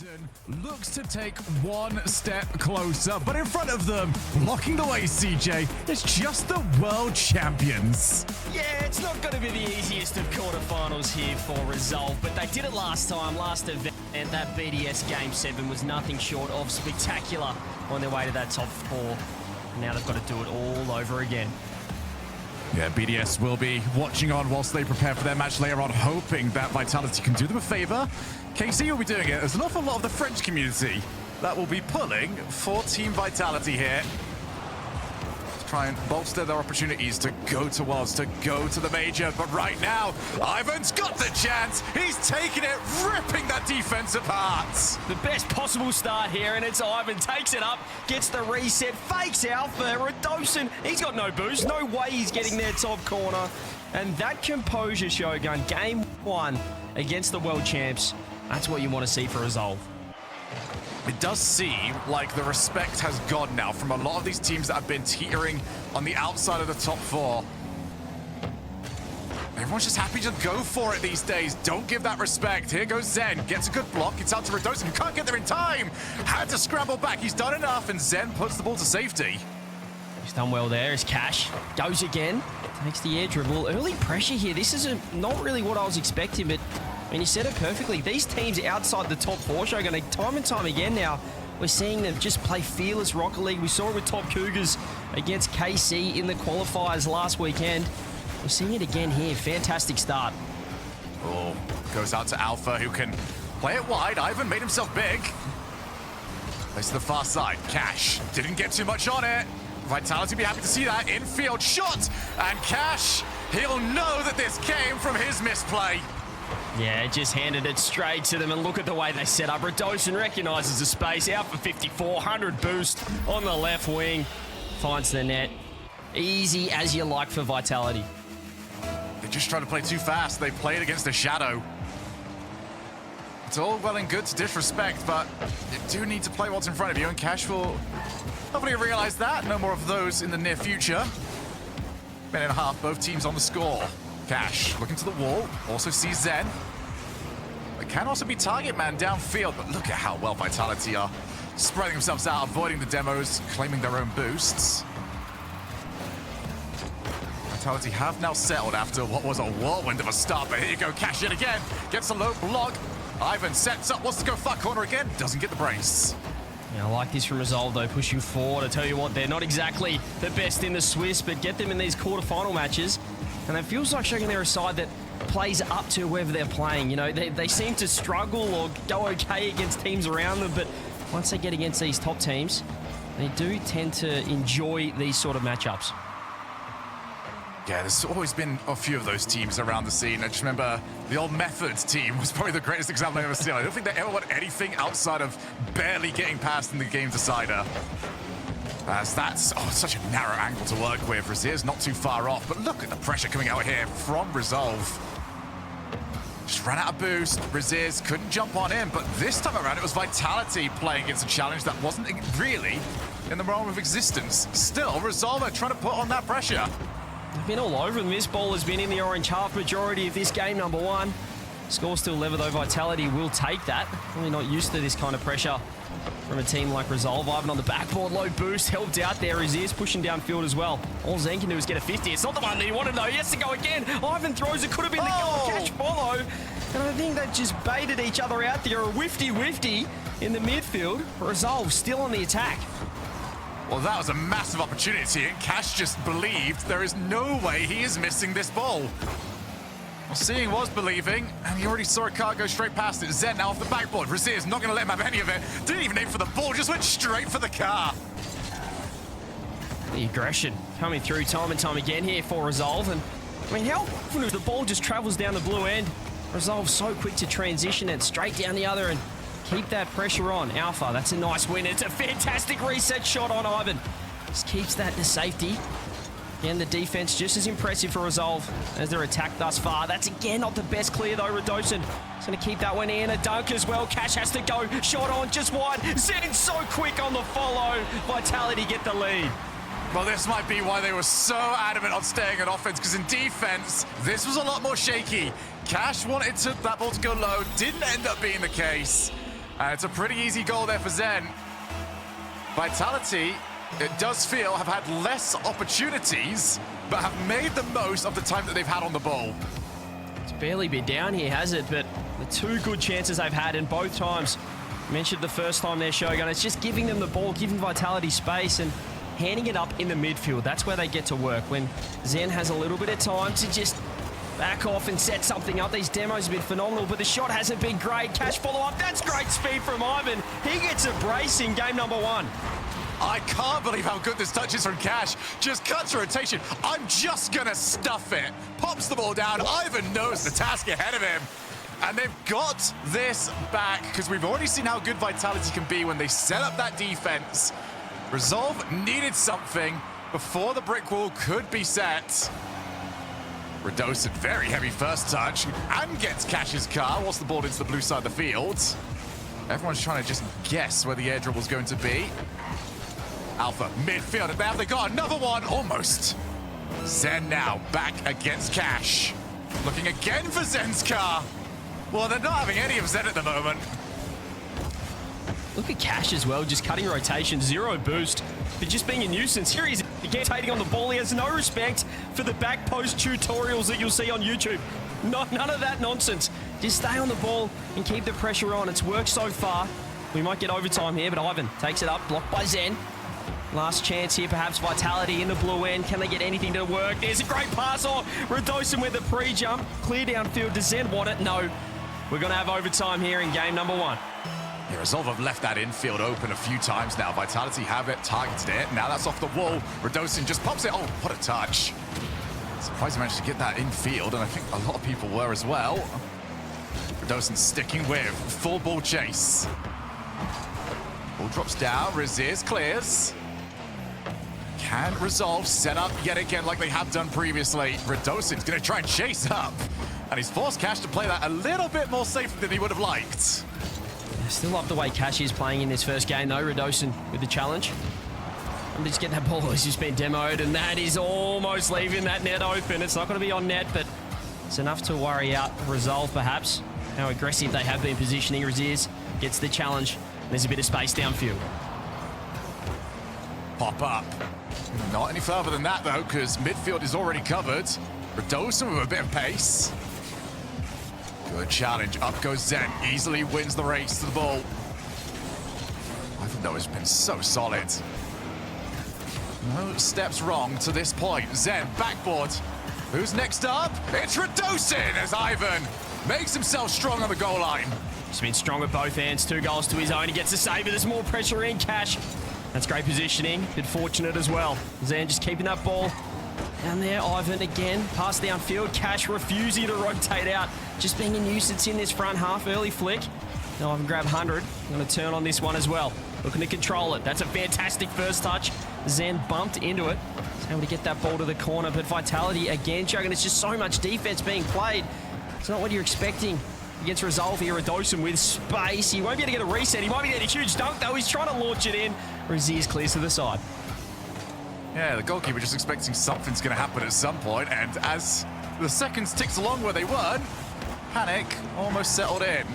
London looks to take one step closer, but in front of them, blocking the way, CJ, is just the world champions. Yeah, it's not going to be the easiest of quarterfinals here for Resolve, but they did it last time, last event, and that BDS Game 7 was nothing short of spectacular on their way to that top four. And now they've got to do it all over again. Yeah, BDS will be watching on whilst they prepare for their match later on, hoping that Vitality can do them a favor. KC will be doing it. There's an awful lot of the French community that will be pulling for Team Vitality here to try and bolster their opportunities to go to Worlds, to go to the Major. But right now, Ivan's got the chance. He's taking it, ripping that defense apart. The best possible start here, and it's Ivan. Takes it up, gets the reset, fakes out for Radosin. He's got no boost. No way he's getting their top corner. And that composure, Shogun, game one against the world champs. That's what you want to see for Resolve. It does seem like the respect has gone now from a lot of these teams that have been teetering on the outside of the top four. Everyone's just happy to go for it these days. Don't give that respect. Here goes Zen. Gets a good block. It's out to Radosin, who can't get there in time. Had to scramble back. He's done enough, and Zen puts the ball to safety. He's done well there. His Cash goes again. Takes the air dribble. Early pressure here. This is not really what I was expecting, but I mean, you said it perfectly. These teams outside the top four, Shogun, time and time again now, we're seeing them just play fearless Rocket League. We saw it with Top Cougars against KC in the qualifiers last weekend. We're seeing it again here. Fantastic start. Oh, goes out to Alpha, who can play it wide. Ivan made himself big. Plays to the far side. Cash didn't get too much on it. Vitality be happy to see that. Infield shot. And Cash, he'll know that this came from his misplay. Yeah, just handed it straight to them, and look at the way they set up. Radosin recognises the space, out for 54, 100 boost on the left wing. Finds the net. Easy as you like for Vitality. They're just trying to play too fast. They played against a shadow. It's all well and good to disrespect, but you do need to play what's in front of you, and Cash will hopefully realize that. No more of those in the near future. Minute and a half, both teams on the score. Cash looking to the wall, also sees Zen. It can also be target man downfield, but look at how well Vitality are spreading themselves out, avoiding the demos, claiming their own boosts. Vitality have now settled after what was a whirlwind of a start, but here you go, Cash yet again, gets a low block. Ivan sets up, wants to go far corner again, doesn't get the brace. Yeah, I like this from Resolve though, pushing forward. I tell you what, they're not exactly the best in the Swiss, but get them in these quarterfinal matches. And it feels like they're a side that plays up to whoever they're playing. You know, they seem to struggle or go okay against teams around them, but once they get against these top teams, they do tend to enjoy these sort of matchups. Yeah, there's always been a few of those teams around the scene. I just remember the old Methods team was probably the greatest example I've ever seen. I don't think they ever won anything outside of barely getting past in the game decider. As that's such a narrow angle to work with. Razier's not too far off, but look at the pressure coming out here from Resolve. Just ran out of boost. Razier's couldn't jump on in, but this time around it was Vitality playing against a challenge that wasn't really in the realm of existence. Still, Resolve are trying to put on that pressure. They've been all over them. This ball has been in the orange half majority of this game, number one. Score still level though. Vitality will take that. Really not used to this kind of pressure from a team like Resolve. Ivan on the backboard, low boost, helped out there. His ears pushing downfield as well. All Zen can do is get a 50. It's not the one that he wanted though. He has to go again. Ivan throws it, could have been the goal. Cash follow. And I think they just baited each other out there. A whifty in the midfield. Resolve still on the attack. Well, that was a massive opportunity, and Cash just believed there is no way he is missing this ball. Well, seeing was believing, and he already saw a car go straight past it. Zen now off the backboard. Razier's not going to let him have any of it. Didn't even aim for the ball, just went straight for the car. The aggression coming through time and time again here for Resolve. And I mean, how often does the ball just travels down the blue end? Resolve so quick to transition it straight down the other and keep that pressure on. Alpha, that's a nice win. It's a fantastic reset shot on Ivan. Just keeps that to safety. Again, the defense just as impressive for Resolve as their attack thus far. That's again not the best clear though. Radosin is going to keep that one in. A dunk as well. Cash has to go. Shot on, just wide. Zen so quick on the follow. Vitality get the lead. Well, this might be why they were so adamant on staying on offense, because in defense, this was a lot more shaky. Cash wanted that ball to go low. Didn't end up being the case. And it's a pretty easy goal there for Zen. Vitality, it does feel, have had less opportunities, but have made the most of the time that they've had on the ball. It's barely been down here, has it? But the two good chances they've had, and both times, mentioned the first time there, Shogun, it's just giving them the ball, giving Vitality space, and handing it up in the midfield. That's where they get to work. When Zen has a little bit of time to just back off and set something up. These demos have been phenomenal, but the shot hasn't been great. Cash follow-up. That's great speed from Ivan. He gets a brace in game number 1. I can't believe how good this touch is from Cash. Just cuts a rotation. I'm just going to stuff it. Pops the ball down. Ivan knows the task ahead of him. And they've got this back because we've already seen how good Vitality can be when they set up that defense. Resolve needed something before the brick wall could be set. Radosin, very heavy first touch, and gets Cash's car whilst the ball into the blue side of the field. Everyone's trying to just guess where the air dribble's going to be. Alpha, midfield, and there they got another one, almost. Zen now back against Cash. Looking again for Zen's car. Well, they're not having any of Zen at the moment. Look at Cash as well, just cutting rotation, 0 boost, but just being a nuisance. Here he's again taking on the ball. He has no respect for the back post tutorials that you'll see on YouTube. None of that nonsense. Just stay on the ball and keep the pressure on. It's worked so far. We might get overtime here, but Ivan takes it up, blocked by Zen. Last chance here, perhaps Vitality in the blue end. Can they get anything to work? There's a great pass off. Radosin with the pre-jump. Clear downfield. Does Zen want it? No. We're going to have overtime here in game number 1. Yeah, Resolve have left that infield open a few times now. Vitality have it, targeted it. Now that's off the wall. Radosin just pops it. Oh, what a touch. Surprised he managed to get that infield, and I think a lot of people were as well. Radosin sticking with full ball chase. Ball drops down, Raziz clears. Can Resolve set up yet again like they have done previously? Radosin's going to try and chase up, and he's forced Cash to play that a little bit more safely than he would have liked. I still love the way Cash is playing in this first game, though. Radosin with the challenge. I'm just getting that ball. He's just been demoed, and that is almost leaving that net open. It's not going to be on net, but it's enough to worry out Resolve, perhaps. How aggressive they have been positioning. Raziz gets the challenge. There's a bit of space downfield. Pop up. Not any further than that, though, because midfield is already covered. Radosin with a bit of pace. Good challenge. Up goes Zen. Easily wins the race to the ball. I think that has been so solid. No steps wrong to this point. Zen, backboard. Who's next up? It's Radosin as Ivan makes himself strong on the goal line. He's been strong at both ends. 2 goals to his own. He gets a save, but there's more pressure in. Cash. That's great positioning. Bit fortunate as well. Zen just keeping that ball down there. Ivan again. Pass downfield. Cash refusing to rotate out. Just being a nuisance in this front half. Early flick. Now Ivan grab 100. Going to turn on this one as well. Looking to control it. That's a fantastic first touch. Zen bumped into it. He's able to get that ball to the corner. But Vitality again, Shogun. It's just so much defense being played. It's not what you're expecting against Resolve here. Radosin with space. He won't be able to get a reset. He might be getting a huge dunk, though. He's trying to launch it in. Raziz clears to the side. Yeah, the goalkeeper just expecting something's going to happen at some point, and as the seconds ticked along where they weren't, panic almost settled in.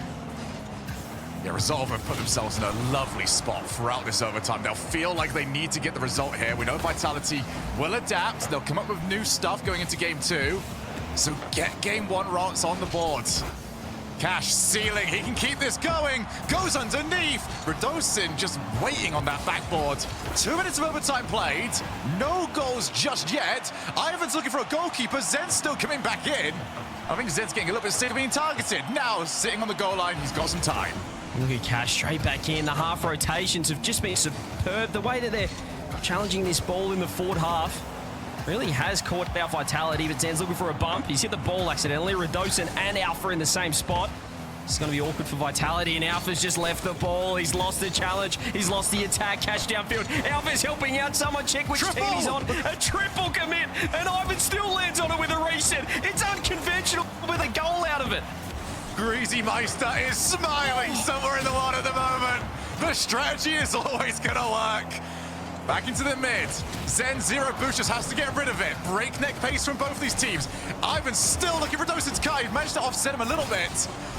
Yeah, Resolve have put themselves in a lovely spot throughout this overtime. They'll feel like they need to get the result here. We know Vitality will adapt. They'll come up with new stuff going into game 2. So get game 1 rots on the board. Cash sealing, he can keep this going, goes underneath. Radosin just waiting on that backboard. 2 minutes of overtime played, no goals just yet. Ivan's looking for a goalkeeper, Zen's still coming back in. I think Zen's getting a little bit sick of being targeted. Now sitting on the goal line, he's got some time. Look at Cash straight back in. The half rotations have just been superb. The way that they're challenging this ball in the forward half really has caught out Vitality, but Zen's looking for a bump. He's hit the ball accidentally. Radosin and Alpha in the same spot. It's going to be awkward for Vitality, and Alpha's just left the ball. He's lost the challenge. He's lost the attack. Cash downfield. Alpha's helping out. Someone check which team he's on. A triple commit, and Ivan still lands on it with a reset. It's unconventional with a goal out of it. Greasy Meister is smiling somewhere in the water at the moment. The strategy is always going to work. Back into the mid. Zen, zero boost, just has to get rid of it. Breakneck pace from both these teams. Ivan still looking for Dosen's Kai. Managed to offset him a little bit.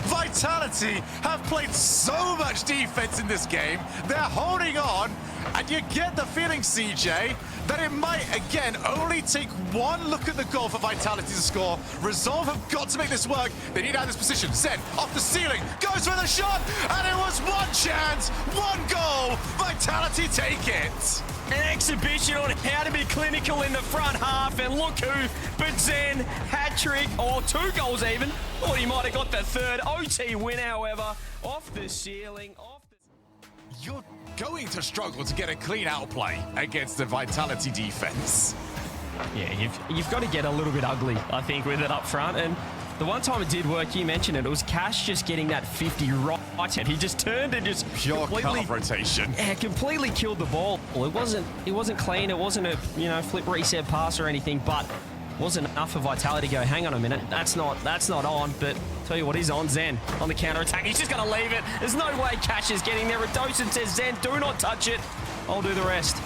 Vitality have played so much defense in this game. They're holding on. And you get the feeling, CJ, that it might, again, only take one look at the goal for Vitality to score. Resolve have got to make this work. They need out of this position. Zen, off the ceiling, goes for the shot, and it was one chance, one goal. Vitality take it. An exhibition on how to be clinical in the front half, and look who, but Zen, hat-trick, or 2 goals even. Thought he might have got the third. OT win, however, off the ceiling, You're going to struggle to get a clean outplay against the Vitality defense. Yeah, you've got to get a little bit ugly, I think, with it up front. And the one time it did work, you mentioned it, it was Cash just getting that 50 right. And he just turned and just pure cut-off rotation. Yeah, completely killed the ball. It wasn't clean. It wasn't a flip reset pass or anything, but wasn't enough for Vitality to go, hang on a minute, that's not on. But tell you what, he's on. Zen on the counter attack. He's just going to leave it. There's no way Cash is getting there. Radosin says, Zen, do not touch it. I'll do the rest.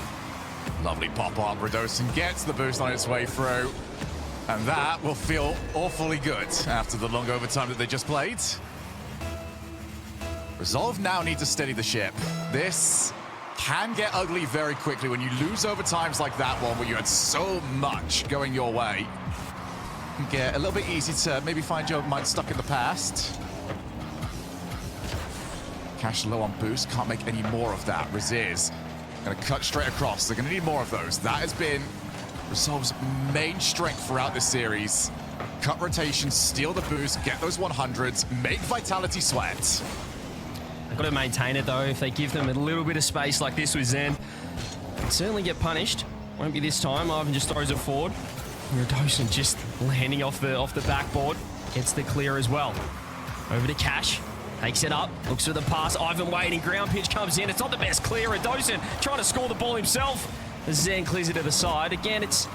Lovely pop-up. Radosin gets the boost on its way through. And that will feel awfully good after the long overtime that they just played. Resolve now need to steady the ship. This can get ugly very quickly when you lose overtimes like that one, where you had so much going your way. It can get a little bit easy to maybe find your mind stuck in the past. Cash low on boost, can't make any more of that. Raziz gonna cut straight across. They're gonna need more of those. That has been Resolve's main strength throughout this series. Cut rotation, steal the boost, get those 100s, make Vitality sweat. They've got to maintain it, though. If they give them a little bit of space like this with Zen, they'll certainly get punished. Won't be this time. Ivan just throws it forward. Radosin just landing off the backboard. Gets the clear as well. Over to Cash. Takes it up. Looks for the pass. Ivan waiting. Ground pitch comes in. It's not the best clear. Radosin trying to score the ball himself. Zen clears it to the side. Again, it's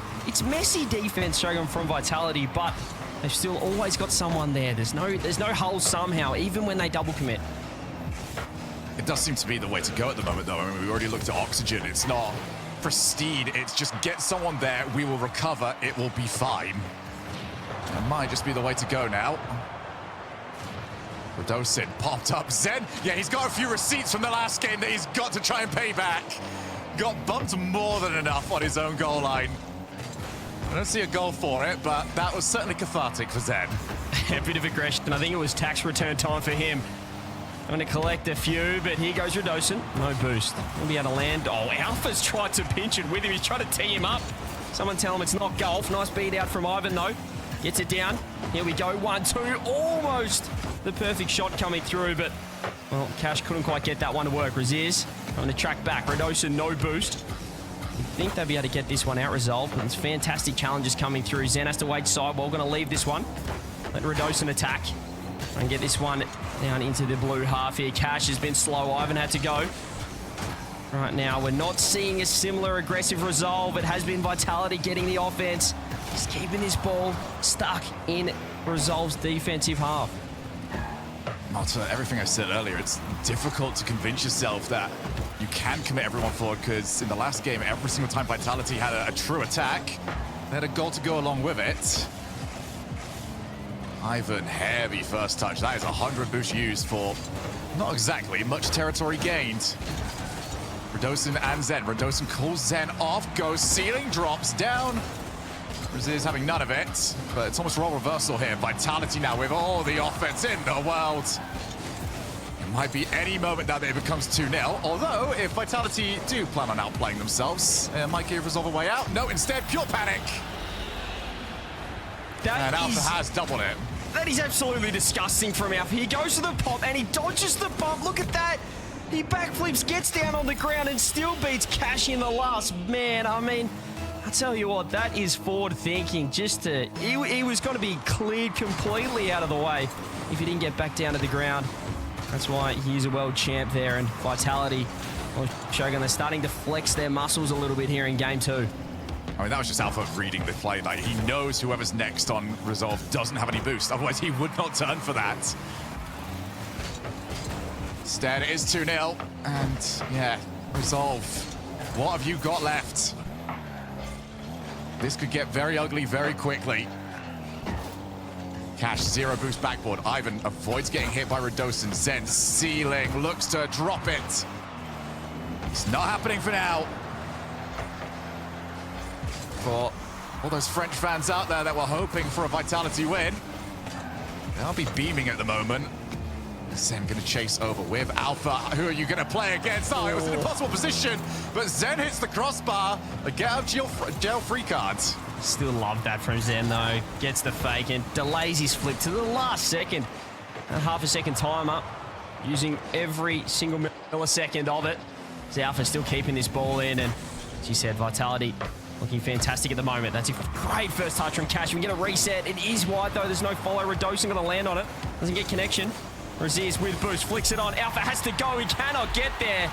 messy defense showing from Vitality, but they've still always got someone there. There's no holes somehow, even when they double commit. It does seem to be the way to go at the moment, though. I mean, we already looked at Oxygen. It's not pristine. It's just get someone there. We will recover. It will be fine. It might just be the way to go now. Radosin popped up. Zen, yeah, he's got a few receipts from the last game that he's got to try and pay back. Got bumped more than enough on his own goal line. I don't see a goal for it, but that was certainly cathartic for Zen. A bit of aggression. I think it was tax return time for him. I'm going to collect a few, but here goes Radosin. No boost. He'll be able to land. Oh, Alpha's tried to pinch it with him. He's trying to tee him up. Someone tell him it's not golf. Nice beat out from Ivan, though. Gets it down. Here we go. 1-2. Almost the perfect shot coming through, but, well, Cash couldn't quite get that one to work. Raziz trying to track back. Radosin, no boost. I think they'll be able to get this one out resolved, but it's fantastic challenges coming through. Zen has to wait sidewall. Going to leave this one. Let Radosin attack and get this one down into the blue half here. Cash has been slow. Ivan had to go. Right now, we're not seeing a similar aggressive resolve. It has been Vitality getting the offense. Just keeping this ball stuck in Resolve's defensive half. To everything I said earlier, it's difficult to convince yourself that you can commit everyone forward, because in the last game, every single time Vitality had a true attack, they had a goal to go along with it. Ivan, heavy first touch. That is 100 boost used for not exactly much territory gained. Radosin and Zen. Radosin calls Zen off, goes ceiling, drops down. Raziz having none of it, but it's almost role reversal here. Vitality now with all the offense in the world. It might be any moment now that it becomes 2-0, although if Vitality do plan on outplaying themselves, it might give Resolve a way out. No, instead, pure panic. And Alpha has doubled it. That is absolutely disgusting from Alpha. He goes to the pop and he dodges the bump. Look at that. He backflips, gets down on the ground and still beats Cash in the last. Man, I mean, I tell you what, that is forward thinking. He was going to be cleared completely out of the way if he didn't get back down to the ground. That's why he's a world champ there. And Vitality, well, Shogun, they're starting to flex their muscles a little bit here in game 2. I mean, that was just Alpha reading the play. Like, he knows whoever's next on Resolve doesn't have any boost. Otherwise, he would not turn for that. Instead, it is 2-0. And, yeah, Resolve What have you got left? This could get very ugly very quickly. Cash, 0 boost backboard. Ivan avoids getting hit by Radosin. Zen ceiling, looks to drop it. It's not happening for now. For all those French fans out there that were hoping for a Vitality win, they'll be beaming at the moment. Zen gonna chase over with Alpha. Who are you gonna play against? Oh, it was an impossible position, but Zen hits the crossbar. A get out jail free cards. Still love that from Zen though. Gets the fake and delays his flip to the last second. A half a second timer, using every single millisecond of it. As Alpha still keeping this ball in, and as you said, Vitality looking fantastic at the moment. That's a great first touch from Cash. We can get a reset. It is wide though. There's no follow. Radosin gonna land on it. Doesn't get connection. Raziz with boost, flicks it on. Alpha has to go. He cannot get there.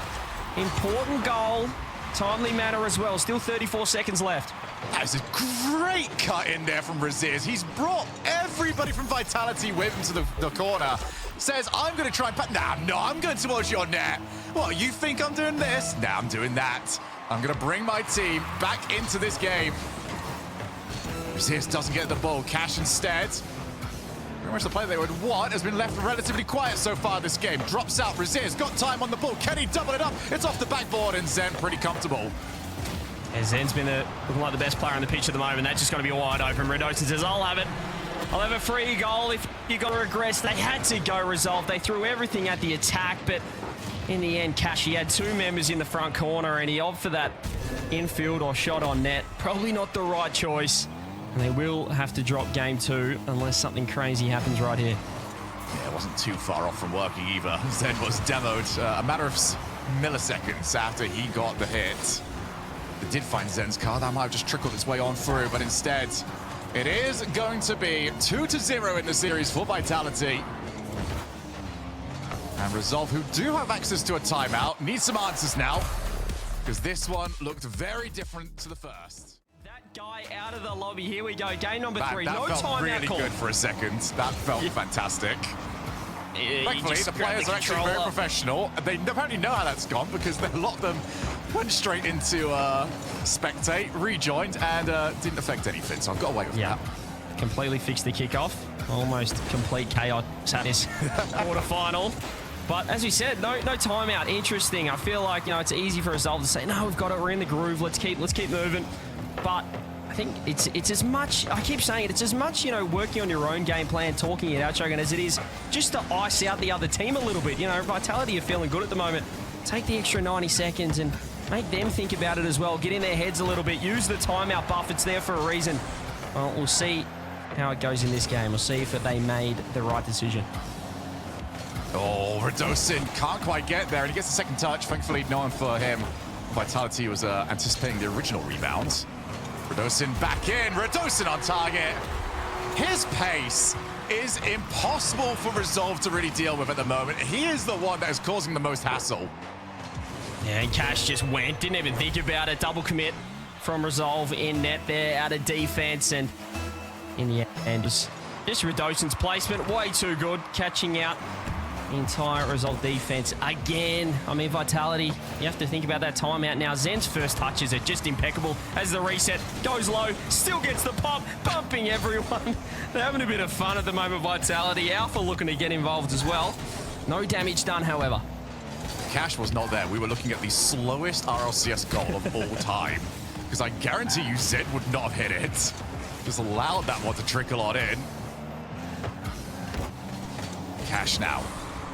Important goal. Timely manner as well. Still 34 seconds left. That is a great cut in there from Raziz. He's brought everybody from Vitality with him to the corner. Says, I'm going to try and... No, I'm going towards your net. What, you think I'm doing this? Nah, I'm doing that. I'm going to bring my team back into this game. Raziz doesn't get the ball. Cash instead. Pretty much the play they would want has been left relatively quiet so far this game. Drops out, Raziz, got time on the ball. Can he double it up? It's off the backboard, and Zen pretty comfortable. Yeah, Zen's been looking like the best player on the pitch at the moment. That's just going to be wide open. Radosin says, I'll have it. I'll have a free goal if you got to regress. They had to go resolve. They threw everything at the attack, but in the end, Cash, he had 2 members in the front corner, and he opted for that infield or shot on net. Probably not the right choice. And they will have to drop game 2 unless something crazy happens right here. Yeah, it wasn't too far off from working either. Zen was demoed a matter of milliseconds after he got the hit. They did find Zen's car. That might have just trickled its way on through, but instead, it is going to be 2-0 in the series for Vitality. And Resolve, who do have access to a timeout, need some answers now, because this one looked very different to the first. Guy out of the lobby. Here we go. Game number 3. That No felt timeout really call. good for a second. That felt fantastic. Thankfully, the players are actually very professional. They apparently know how that's gone because a lot of them went straight into spectate, rejoined, and didn't affect anything. So I've got away with that. Completely fixed the kickoff. Almost complete chaos at this quarterfinal. But as we said, no timeout. Interesting. I feel like, it's easy for Resolve to say, no, we've got it. We're in the groove. Let's keep moving. But I think it's as much, I keep saying it, it's as much, working on your own game plan, talking it out, Shogun, as it is just to ice out the other team a little bit. Vitality are feeling good at the moment. Take the extra 90 seconds and make them think about it as well. Get in their heads a little bit. Use the timeout buff. It's there for a reason. Well, we'll see how it goes in this game. We'll see if they made the right decision. Oh, Radosin can't quite get there, and he gets a second touch. Thankfully, no one for him. Vitality was anticipating the original rebound. Radosin back in. Radosin on target. His pace is impossible for Resolve to really deal with at the moment. He is the one that is causing the most hassle. Yeah, and Cash just went. Didn't even think about it. Double commit from Resolve in net there, out of defense, and in the end, just Radosin's placement, way too good, catching out the entire Resolve defense again. I mean, Vitality, you have to think about that timeout now. Zen's first touches are just impeccable as the reset goes low, still gets the pop, bumping everyone. They're having a bit of fun at the moment, Vitality. Alpha looking to get involved as well. No damage done, however. Cash was not there. We were looking at the slowest RLCS goal of all time, because I guarantee you Zen would not have hit it. Just allowed that one to trickle on in. Cash now.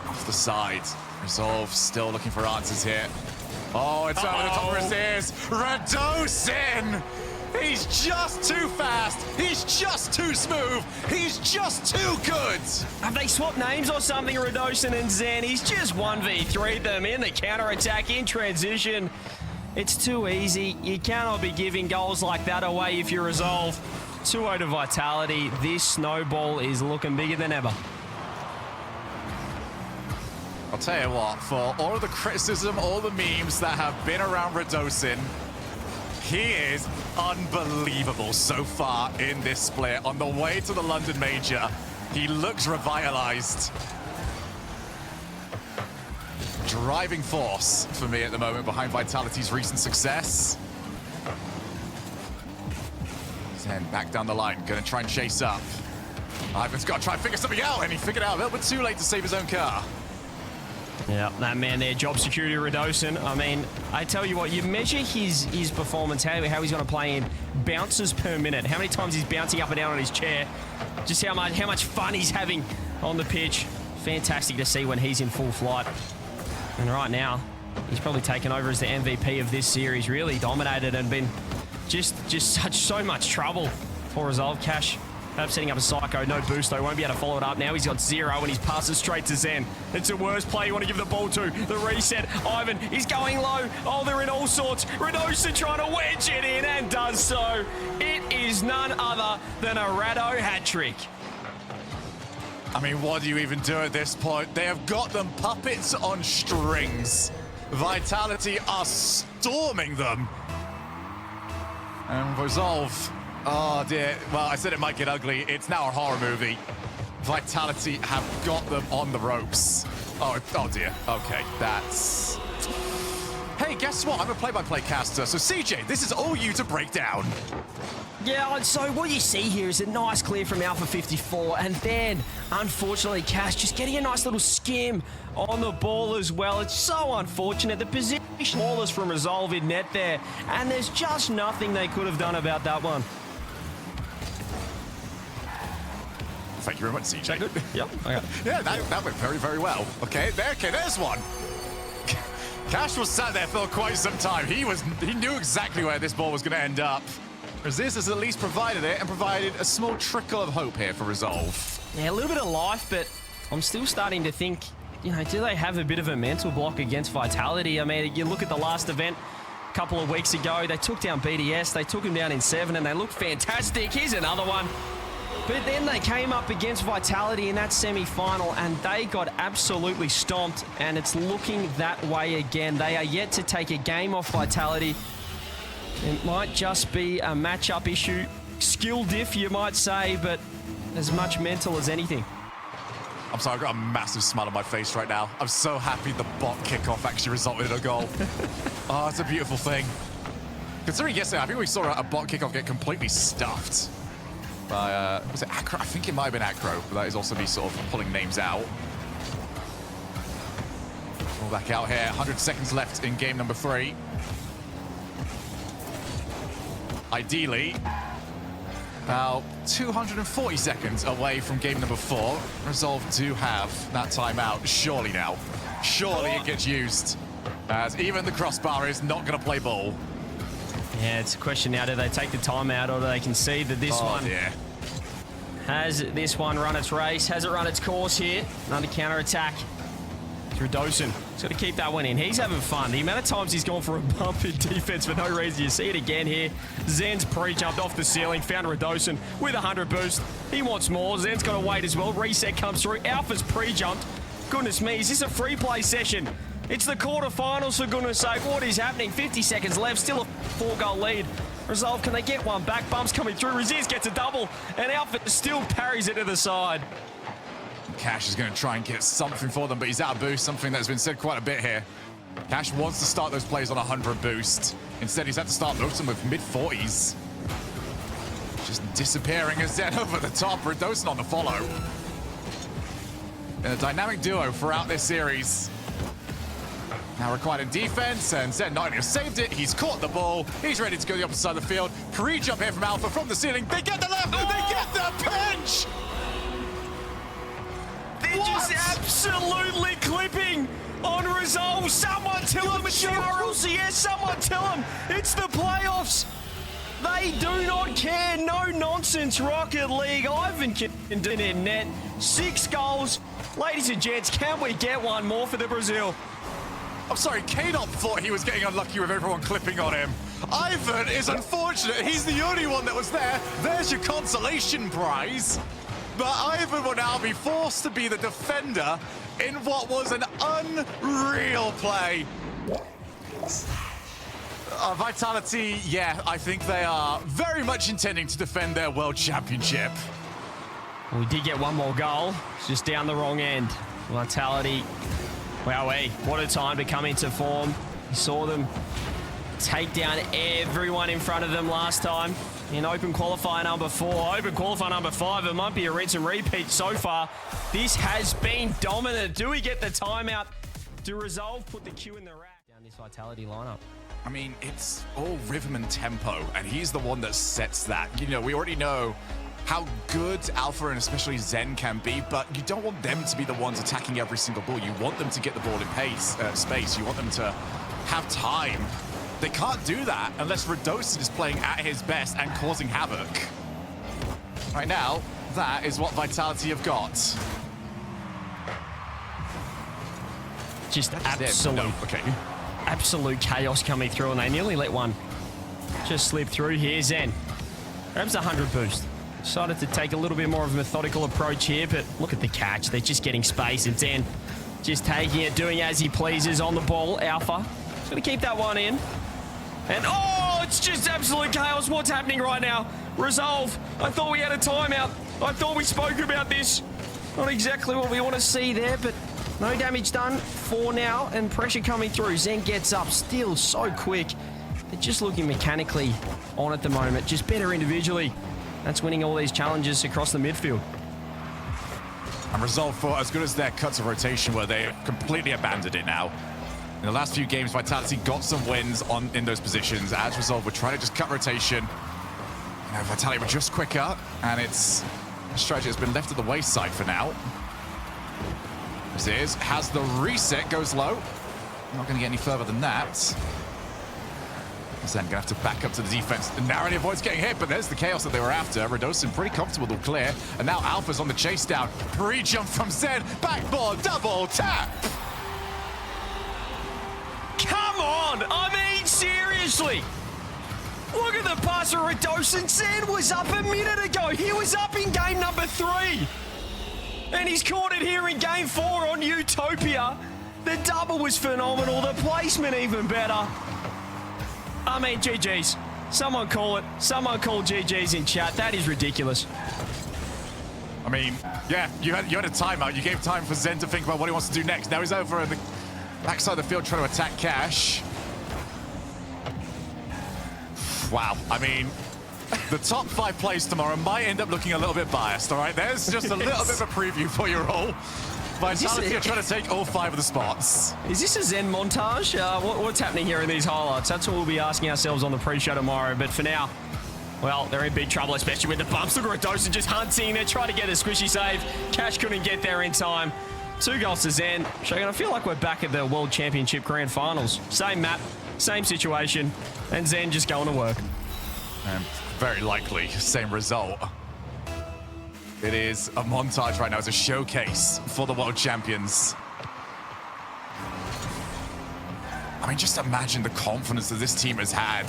Off the side. Resolve still looking for answers here. Oh, it's over the top of his ears. Radosin! He's just too fast. He's just too smooth. He's just too good. Have they swapped names or something, Radosin and Zen? He's just 1v3'd them in the counter-attack in transition. It's too easy. You cannot be giving goals like that away if you Resolve. 2-0 to Vitality. This snowball is looking bigger than ever. I'll tell you what, for all of the criticism, all the memes that have been around Radosin, he is unbelievable so far in this split. On the way to the London Major, he looks revitalized. driving force for me at the moment behind Vitality's recent success. Zen back down the line, gonna try and chase up. Ivan's got to try and figure something out, and he figured out a little bit too late to save his own car. Yeah, that man there, job security Radosin. I mean, I tell you what, you measure his performance, how he's going to play in bounces per minute, how many times he's bouncing up and down on his chair, just how much fun he's having on the pitch. Fantastic to see when he's in full flight. And right now, he's probably taken over as the MVP of this series, really dominated and been just so much trouble for Resolve. Cash perhaps setting up a psycho, no boost though, won't be able to follow it up. Now he's got 0 and he's passes straight to Zen. It's a worst play you want to give the ball to. The reset, Ivan, he's going low. Oh, they're in all sorts. Radosin trying to wedge it in and does so. It is none other than a Rado hat trick. I mean, what do you even do at this point? They have got them puppets on strings. Vitality are storming them. And Resolve, oh dear. Well, I said it might get ugly. It's now a horror movie. Vitality have got them on the ropes. Oh dear. Okay, that's... Hey, guess what? I'm a play-by-play caster. So CJ, this is all you to break down. Yeah, so what you see here is a nice clear from Alpha 54, and then, unfortunately, Cash just getting a nice little skim on the ball as well. It's so unfortunate. The position flawless from Resolve in net there, and there's just nothing they could have done about that one. Thank you very much, CJ. Yep. Okay. Yeah, that went very, very well. Okay, there's one. Cash was sat there for quite some time. He knew exactly where this ball was going to end up. Resist has at least provided it and provided a small trickle of hope here for Resolve. Yeah, a little bit of life, but I'm still starting to think, you know, do they have a bit of a mental block against Vitality? I mean, you look at the last event a couple of weeks ago, they took down BDS, they took him down in 7, and they looked fantastic. Here's another one. But then they came up against Vitality in that semi-final, and they got absolutely stomped, and it's looking that way again. They are yet to take a game off Vitality. It might just be a matchup issue. Skill diff, you might say, but as much mental as anything. I'm sorry, I've got a massive smile on my face right now. I'm so happy the bot kickoff actually resulted in a goal. Oh, it's a beautiful thing. Considering yesterday, I think we saw a bot kickoff get completely stuffed by, was it Acro? I think it might have been Acro, but that is also me sort of pulling names out. Pull back out here, 100 seconds left in game number 3. Ideally, about 240 seconds away from game number 4. Resolve do have that timeout. Surely now. Surely it gets used. As even the crossbar is not going to play ball. Yeah, it's a question now, do they take the timeout or do they concede that this one... Dear. Has this one run its race? Has it run its course here? Under counter-attack. Through Dosen. He's got to keep that one in. He's having fun. The amount of times he's gone for a bump in defense for no reason. You see it again here. Zen's pre-jumped off the ceiling. Found Radosin with 100 boost. He wants more. Zen's got to wait as well. Reset comes through. Alpha's pre-jumped. Goodness me, is this a free play session? It's the quarterfinals, for goodness sake. What is happening? 50 seconds left. Still a 4-goal lead. Resolve, can they get one back? Bumps coming through. Resist gets a double. And Alpha still parries it to the side. Cash is going to try and get something for them, but he's out of boost, something that's been said quite a bit here. Cash wants to start those plays on 100 boost. Instead, he's had to start most of them with mid-40s. Just disappearing as Zen over the top. Radosin on the follow. And a dynamic duo throughout this series. Now required in defense, and Zen not only has saved it, he's caught the ball. He's ready to go the opposite side of the field. Pre-jump here from Alpha from the ceiling. They get the left, and they get the pinch! They're just absolutely clipping on Resolve. Someone tell them it's the RLCS. Someone tell them it's the playoffs. They do not care. No nonsense, Rocket League. Ivan in net. 6 goals. Ladies and gents, can we get one more for the Brazil? I'm sorry, K-Dot thought he was getting unlucky with everyone clipping on him. Ivan is unfortunate. He's the only one that was there. There's your consolation prize. But Ivan will now be forced to be the defender in what was an unreal play. Vitality, yeah, I think they are very much intending to defend their world championship. We did get one more goal. It's just down the wrong end. Vitality Wowee, what a time to come into form. You saw them take down everyone in front of them last time in open qualifier number 4. Open qualifier number 5, it might be a rinse and repeat so far. This has been dominant. Do we get the timeout to Resolve put the Q in the rack down this Vitality lineup? I mean, it's all rhythm and tempo, and he's the one that sets that. You know, we already know how good Alpha and especially Zen can be, but you don't want them to be the ones attacking every single ball. You want them to get the ball in space. You want them to have time. They can't do that unless Radosin is playing at his best and causing havoc. Right now, that is what Vitality have got. Just absolute chaos coming through, and they nearly let one just slip through here. Zen grabs 100 boost. Decided to take a little bit more of a methodical approach here, but look at the catch. They're just getting space, and Zen just taking it, doing as he pleases on the ball. Alpha just going to keep that one in. And oh, it's just absolute chaos. What's happening right now? Resolve, I thought we had a timeout. I thought we spoke about this. Not exactly what we want to see there, but no damage done for now, and pressure coming through. Zen gets up, still so quick. They're just looking mechanically on at the moment, just better individually. That's winning all these challenges across the midfield. And Resolve, for as good as their cuts of rotation were, they completely abandoned it now. In the last few games, Vitality got some wins in those positions. As Resolve, we're trying to just cut rotation. You know, Vitality were just quicker, and it's a strategy that's been left at the wayside for now. This is, has the reset, goes low. Not going to get any further than that. Zen going to have to back up to the defense. Narrowly avoids getting hit, but there's the chaos that they were after. Radosin pretty comfortable with clear. And now Alpha's on the chase down. Pre-jump from Zen. Backboard, double tap. Come on! I mean, seriously! Look at the pass of Radosin. Zen was up a minute ago. He was up in game number 3. And he's caught it here in game 4 on Utopia. The double was phenomenal. The placement even better. I mean, GG's. Someone call it. Someone call GG's in chat. That is ridiculous. I mean, yeah, you had a timeout. You gave time for Zen to think about what he wants to do next. Now he's over at the backside of the field trying to attack Cash. Wow, I mean, the top 5 plays tomorrow might end up looking a little bit biased, all right? There's just a little bit of a preview for you all. Vitality are trying to take all 5 of the spots. Is this a Zen montage? What's happening here in these highlights? That's what we'll be asking ourselves on the pre-show tomorrow. But for now, well, they're in big trouble, especially with the bumps. Look at Radosin just hunting. They're trying to get a squishy save. Cash couldn't get there in time. 2 goals to Zen. Shogun, I feel like we're back at the World Championship Grand Finals. Same map, same situation, and Zen just going to work. And very likely, same result. It is a montage right now. It's a showcase for the world champions. I mean, just imagine the confidence that this team has had.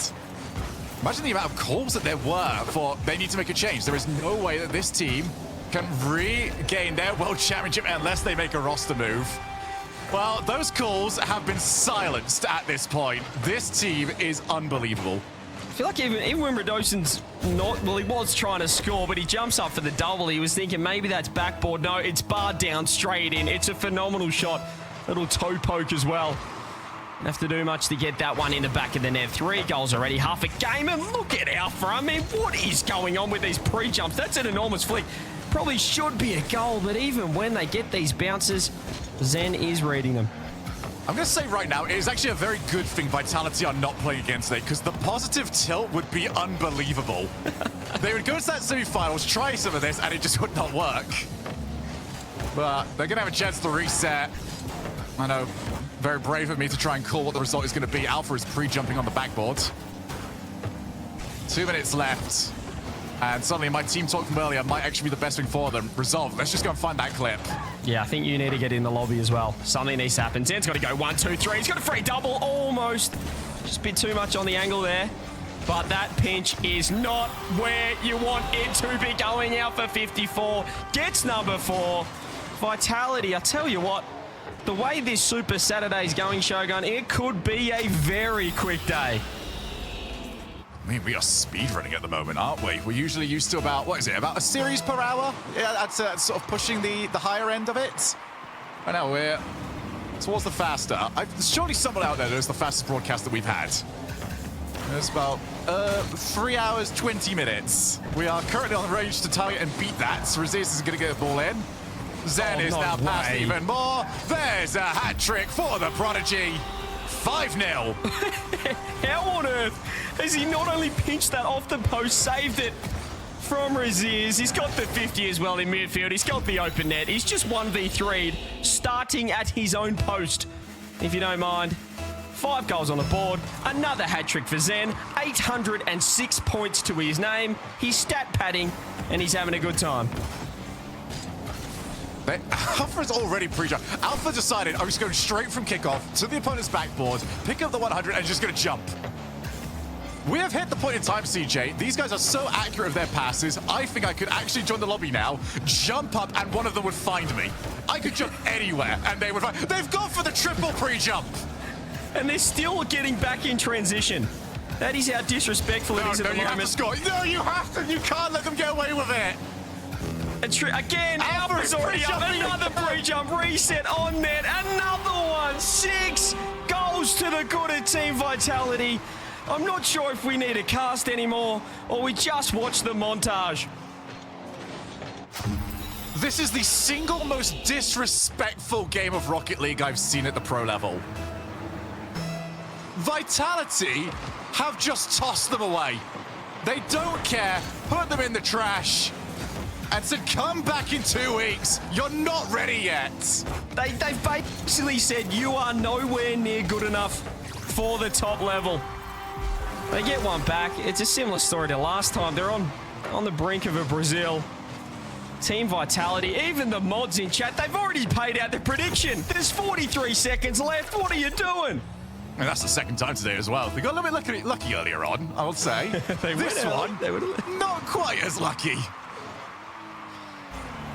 Imagine the amount of calls that there were for they need to make a change. There is no way that this team can regain their world championship unless they make a roster move. Well, those calls have been silenced at this point. This team is unbelievable. I feel like even when Radosin's not, well, he was trying to score, but he jumps up for the double. He was thinking maybe that's backboard. No, it's barred down straight in. It's a phenomenal shot. Little toe poke as well. Don't have to do much to get that one in the back of the net. 3 goals already, half a game, and look at Alpha. I mean, what is going on with these pre-jumps? That's an enormous flick. Probably should be a goal, but even when they get these bounces, Zen is reading them. I'm going to say right now, it is actually a very good thing Vitality are not playing against it, because the positive tilt would be unbelievable. They would go to that semi-finals, try some of this, and it just would not work. But they're going to have a chance to reset. I know, very brave of me to try and call what the result is going to be. Alpha is pre-jumping on the backboard. 2 minutes left. And suddenly my team talk from earlier might actually be the best thing for them. Resolve, let's just go and find that clip. Yeah, I think you need to get in the lobby as well. Something needs to happen. Zen's got to go 1, 2, 3. He's got a free double, almost. Just a bit too much on the angle there. But that pinch is not where you want it to be going. Out for 54. Gets number 4. Vitality, I tell you what, the way this Super Saturday is going, Shogun, it could be a very quick day. I mean, we are speedrunning at the moment, aren't we? We're usually used to about, what is it, about a series per hour? Yeah, that's sort of pushing the higher end of it. Right now, we're towards the faster. Surely someone out there knows the fastest broadcast that we've had. It's about 3 hours, 20 minutes. We are currently on the range to target and beat that. So Resist is going to get the ball in. Zen is now past even more. There's a hat trick for the Prodigy. 5-0. How on earth has he not only pinched that off the post, saved it from Raziz? He's got the 50 as well in midfield. He's got the open net. He's just 1v3'd, starting at his own post, if you don't mind. 5 goals on the board. Another hat trick for Zen. 806 points to his name. He's stat padding, and he's having a good time. Alpha's already pre-jumped. Alpha decided I was going straight from kickoff to the opponent's backboard, pick up the 100, and just going to jump. We have hit the point in time, CJ. These guys are so accurate with their passes. I think I could actually join the lobby now, jump up, and one of them would find me. I could jump anywhere, and they would find... They've gone for the triple pre-jump. And they're still getting back in transition. That is how disrespectful it is at the moment. You have to score. No, you have to. You can't let them get away with it. Again, Alpha's already up. Another pre-jump, reset on net. Another one. 6 goals to the good of Team Vitality. I'm not sure if we need a cast anymore or we just watch the montage. This is the single most disrespectful game of Rocket League I've seen at the pro level. Vitality have just tossed them away. They don't care, put them in the trash, and said, come back in 2 weeks. You're not ready yet. They've basically said, you are nowhere near good enough for the top level. They get one back. It's a similar story to last time. They're on the brink of a Brazil. Team Vitality, even the mods in chat, they've already paid out the prediction. There's 43 seconds left. What are you doing? And that's the second time today as well. They got a little bit lucky earlier on, I would say. This one, not quite as lucky.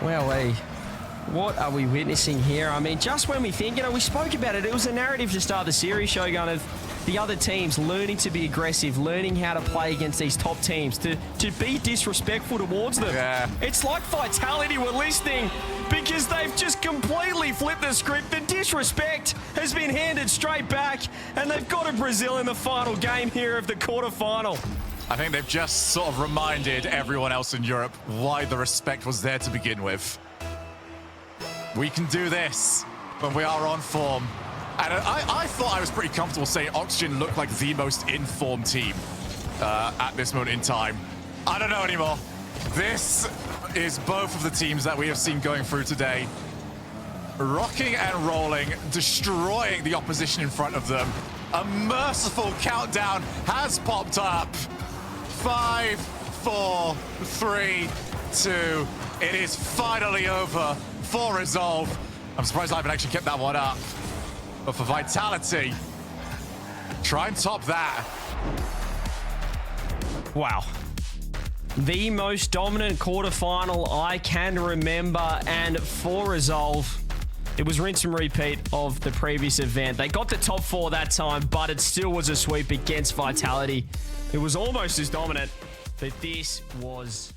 Well, what are we witnessing here? I mean, just when we think, we spoke about it. It was a narrative to start the series, Shogun, of the other teams learning to be aggressive, learning how to play against these top teams, to be disrespectful towards them. Yeah. It's like Vitality were listening because they've just completely flipped the script. The disrespect has been handed straight back, and they've got a Brazil in the final game here of the quarterfinal. I think they've just sort of reminded everyone else in Europe why the respect was there to begin with. We can do this when we are on form. And I thought I was pretty comfortable saying Oxygen looked like the most informed team at this moment in time. I don't know anymore. This is both of the teams that we have seen going through today. Rocking and rolling, destroying the opposition in front of them. A merciful countdown has popped up. 5, 4, 3, 2. It is finally over for Resolve. I'm surprised I haven't actually kept that one up. But for Vitality, try and top that. Wow. The most dominant quarterfinal I can remember, and for Resolve, it was rinse and repeat of the previous event. They got the top 4 that time, but it still was a sweep against Vitality. It was almost as dominant, but this was